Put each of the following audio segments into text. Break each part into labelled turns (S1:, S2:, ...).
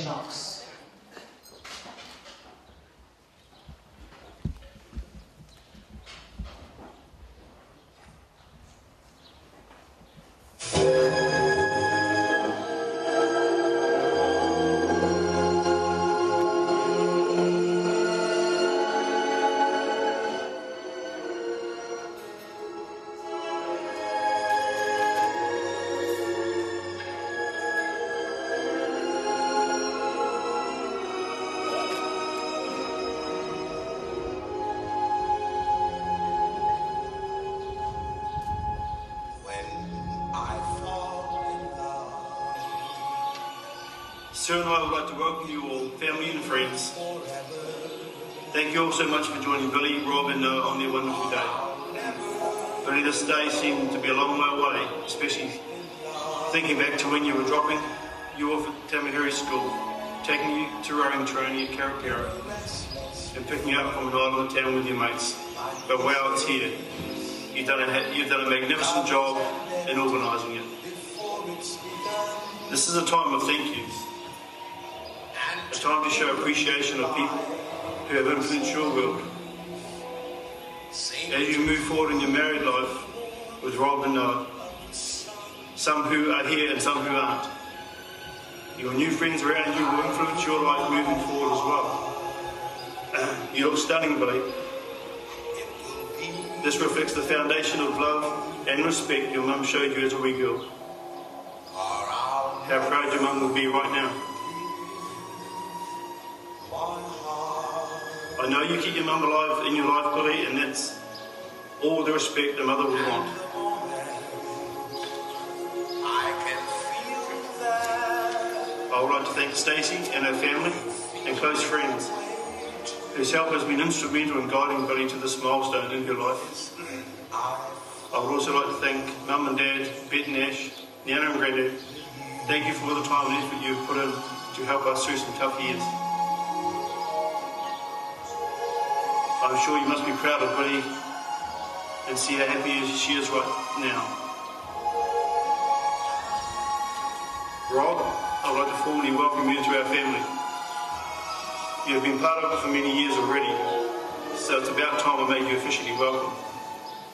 S1: Knox.
S2: Sir and I would like to welcome you all, family and friends. Thank you all so much for joining Billy, Rob and Noah on their wonderful day. Billy, this day seemed to be a long way away, especially thinking back to when you were dropping you off at Tamahiri School, taking you to rowing training at Karakara, and picking you up from an island town with your mates. But wow, it's here. You've done a magnificent job in organising it. This is a time of thank yous. A time to show appreciation of people who have influenced your world. As you move forward in your married life with Rob and Noah, some who are here and some who aren't, your new friends around you will influence your life moving forward as well. You look stunning, Billy. This reflects the foundation of love and respect your mum showed you as a wee girl. How proud your mum will be right now. I know you keep your mum alive in your life, Billy, and that's all the respect a mother would want. I would like to thank Stacey and her family and close friends whose help has been instrumental in guiding Billy to this milestone in her life. I would also like to thank Mum and Dad, Bet and Ash, Nana and Granddad. Thank you for all the time and effort you've put in to help us through some tough years. I'm sure you must be proud of Billy and see how happy she is right now. Rob, I'd like to formally welcome you to our family. You have been part of it for many years already, so it's about time I make you officially welcome.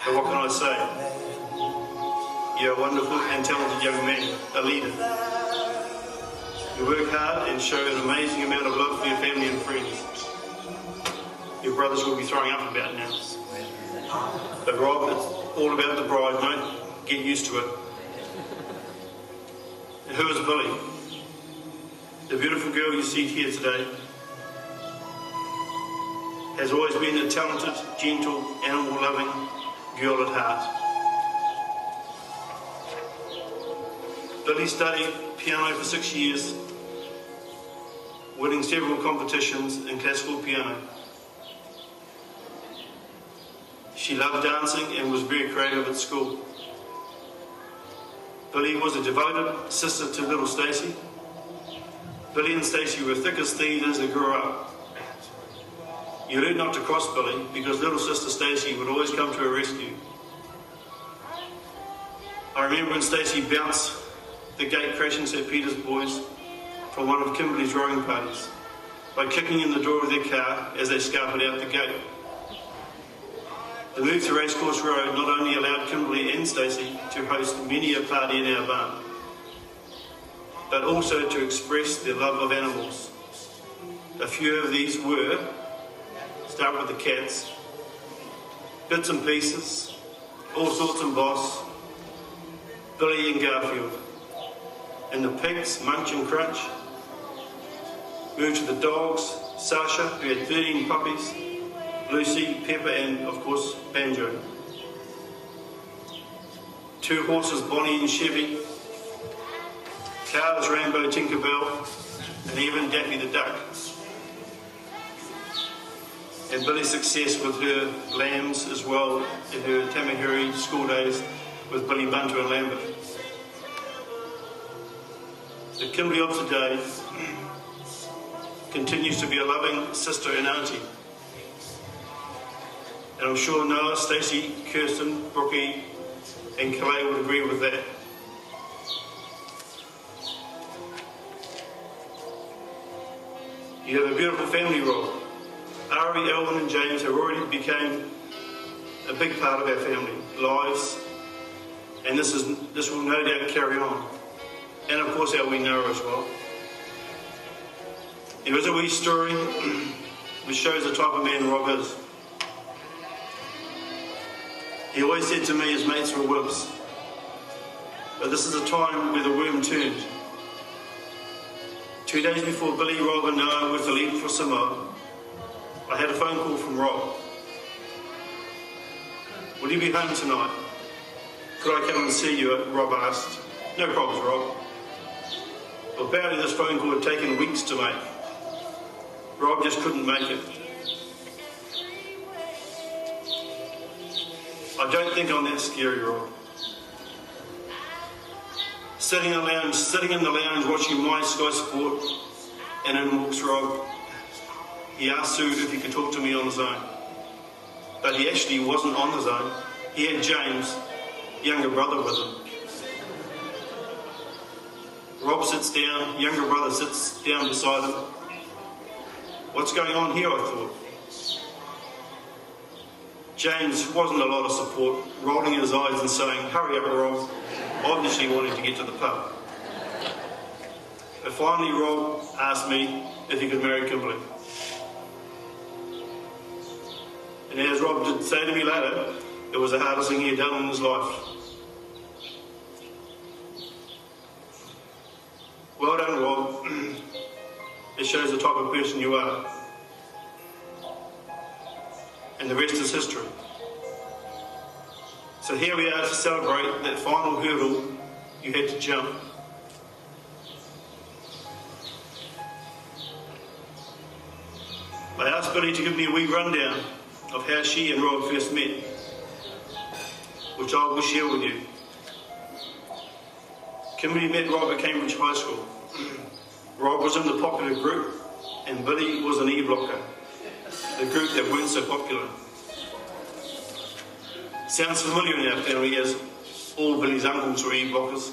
S2: But what can I say? You're a wonderful and talented young man, a leader. You work hard and show an amazing amount of love for your family and friends. Your brothers will be throwing up about now. But Rob, it's all about the bride, mate. Get used to it. And who is Billy? The beautiful girl you see here today has always been a talented, gentle, animal-loving girl at heart. Billy studied piano for 6 years, winning several competitions in classical piano. She loved dancing and was very creative at school. Billy was a devoted sister to little Stacey. Billy and Stacey were thick as thieves as they grew up. You learned not to cross Billy because little sister Stacey would always come to her rescue. I remember when Stacey bounced the gate crashing St. Peter's boys from one of Kimberley's rowing parties by kicking in the door of their car as they scarpered out the gate. The move to Racecourse Road not only allowed Kimberley and Stacey to host many a party in our barn, but also to express their love of animals. A few of these were, start with the cats, Bits and Pieces, All Sorts and Boss, Billy and Garfield, and the pigs, Munch and Crunch. Moved to the dogs, Sasha, who had 13 puppies, Lucy, Pepper, and of course, Banjo. 2 horses, Bonnie and Chevy, cows, Rainbow, Tinkerbell, and even Daffy the Duck. And Billy's success with her lambs as well in her Tamahiri school days with Billy Bunter and Lambert. The Kimberley of today continues to be a loving sister and auntie. And I'm sure Noah, Stacey, Kirsten, Brookie and Kalei would agree with that. You have a beautiful family, Rob. Ari, Elwyn and James have already become a big part of our family lives, and this will no doubt carry on. And of course our wee Noah as well. There is a wee story which shows the type of man Rob is. He always said to me his mates were wimps, but this is a time where the worm turned. 2 days before Billy, Rob and Noah were to leave for Samoa, I had a phone call from Rob. Will you be home tonight? Could I come and see you? Rob asked. No problems, Rob. Well, apparently this phone call had taken weeks to make. Rob just couldn't make it. I don't think I'm that scary, Rob. Sitting in the lounge watching my Sky Sport, and in walks Rob. He asked Sue if he could talk to me on his own. But he actually wasn't on his own. He had James, younger brother, with him. Rob sits down, younger brother sits down beside him. What's going on here, I thought. James wasn't a lot of support, rolling his eyes and saying, hurry up, Rob, obviously wanting to get to the pub. But finally Rob asked me if he could marry Kimberly. And as Rob did say to me later, it was the hardest thing he had done in his life. Well done, Rob. It shows the type of person you are. And the rest is history. So here we are to celebrate that final hurdle you had to jump. I asked Billy to give me a wee rundown of how she and Rob first met, which I will share with you. Kimberly met Rob at Cambridge High School. Rob was in the popular group and Billy was an E-blocker, the group that weren't so popular. Sounds familiar in our family as all Billy's uncles were E-blockers.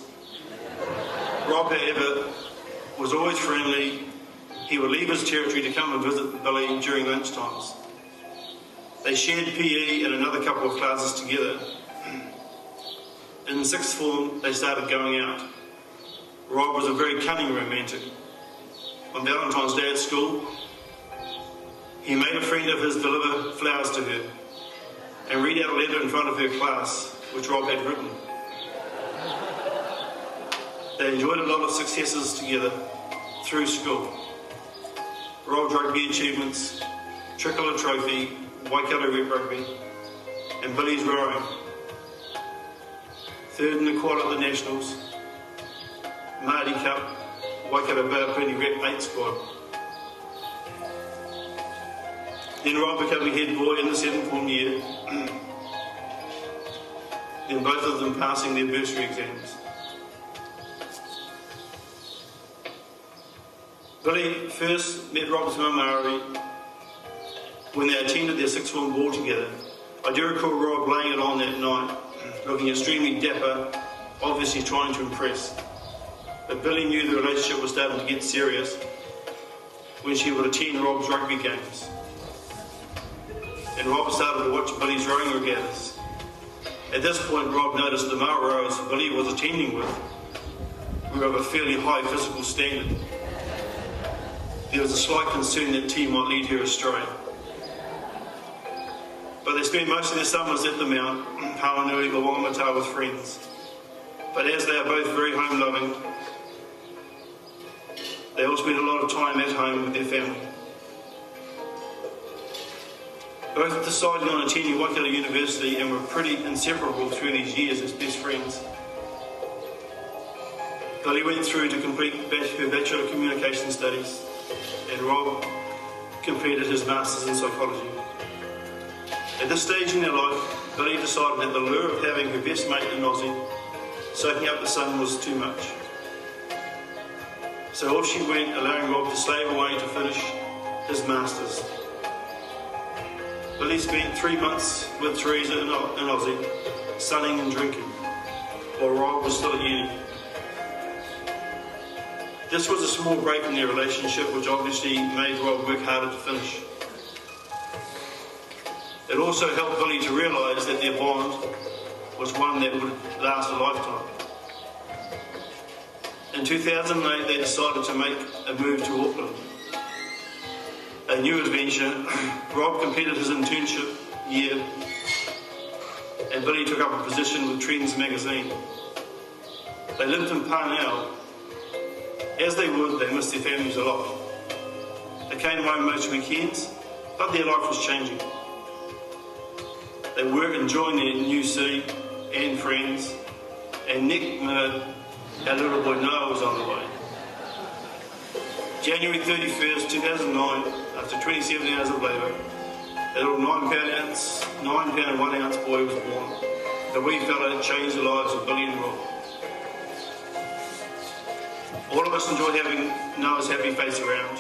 S2: Rob, however, was always friendly. He would leave his territory to come and visit Billy during lunchtimes. They shared PE and another couple of classes together. In sixth form, they started going out. Rob was a very cunning romantic. On Valentine's Day at school, he made a friend of his deliver flowers to her and read out a letter in front of her class, which Rob had written. They enjoyed a lot of successes together through school. Rob's rugby achievements, Tricolour Trophy, Waikato Rep Rugby, and Billy's rowing. Third in the quad at the Nationals, Māori Cup, Waikato Baupuni Rep 8 squad. Then Rob became a head boy in the 7th form year. Then both of them passing their bursary exams. Billy first met Rob's mum Ari when they attended their 6th form ball together. I do recall Rob laying it on that night, looking extremely dapper, obviously trying to impress. But Billy knew the relationship was starting to get serious when she would attend Rob's rugby games. And Rob started to watch Billy's rowing regattas. At this point, Rob noticed the male rowers Billy was attending with were of a fairly high physical standard. There was a slight concern that T might lead her astray. But they spent most of their summers at the Mount, Hawanui or Whangamata with friends. But as they are both very home-loving, they all spend a lot of time at home with their family. Both decided on attending Waikato University and were pretty inseparable through these years as best friends. Billy went through to complete her Bachelor of Communication Studies, and Rob completed his Masters in Psychology. At this stage in their life, Billy decided that the lure of having her best mate in Aussie soaking up the sun was too much. So off she went, allowing Rob to slave away to finish his Masters. Billy spent 3 months with Teresa in Aussie, sunning and drinking, while Rob was still at uni. This was a small break in their relationship, which obviously made Rob work harder to finish. It also helped Billy to realise that their bond was one that would last a lifetime. In 2008, they decided to make a move to Auckland. A new adventure. Rob completed his internship year and Billy took up a position with Trends magazine. They lived in Parnell. As they would, they missed their families a lot. They came home most weekends, but their life was changing. They were enjoying their new city and friends, and next minute, our little boy Noah was on the way. January 31st, 2009, after 27 hours of labour, a little 9 pound and 1 ounce boy was born. The wee fella changed the lives of Billy and Rob. All of us enjoyed having Noah's happy face around.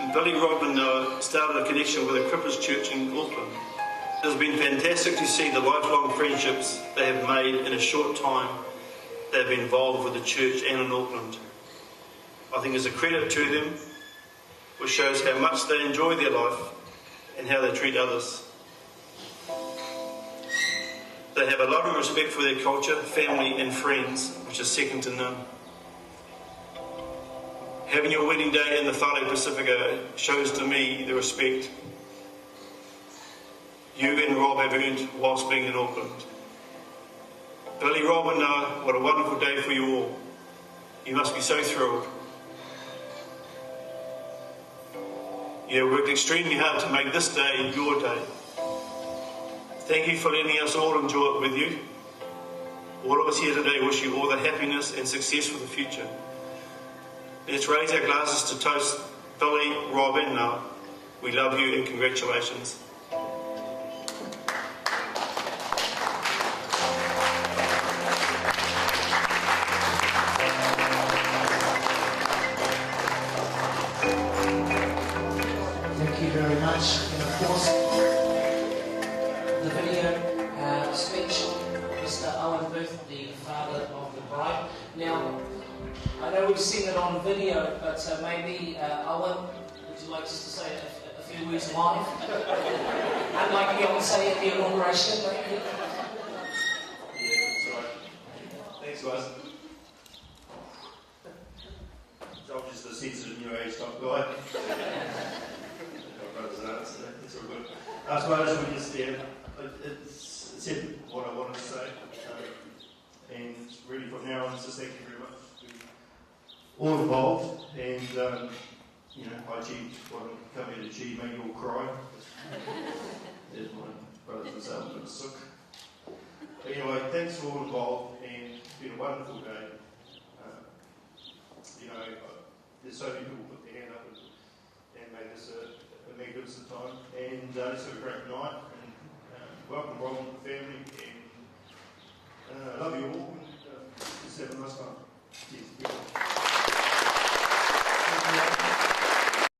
S2: And Billy, Rob and Noah started a connection with a Crippers church in Auckland. It has been fantastic to see the lifelong friendships they have made in a short time they have been involved with the church and in Auckland. I think it's a credit to them, which shows how much they enjoy their life and how they treat others. They have a lot of respect for their culture, family and friends, which is second to none. Having your wedding day in the Whare Pacifico shows to me the respect you and Rob have earned whilst being in Auckland. Billy, Rob and Noah, what a wonderful day for you all. You must be so thrilled. You have worked extremely hard to make this day your day. Thank you for letting us all enjoy it with you. All of us here today wish you all the happiness and success for the future. Let's raise our glasses to toast Billy, Rob and Noah. We love you and congratulations.
S1: Thank you very much. And of course, the video speech, Mr. Owen Booth, the father of the bride. Now, I know we've seen it on video, but maybe, Owen, would you like just to say a few words live? I'd like to go and say at the inauguration, maybe.
S2: Yeah, that's right. Thanks, guys. I'm just a sensitive new age type guy. It's all good. I suppose we just, it's said what I wanted to say. And really from now on, just thank you very much to all involved. And, I achieved what I'm coming to achieve, make you all cry. There's my brothers and sisters in the sook. But anyway, thanks to all involved, and it's been a wonderful day. There's so many people put their hand up and made this a magnificent time. And let's have a great night. And welcome Rob and the family.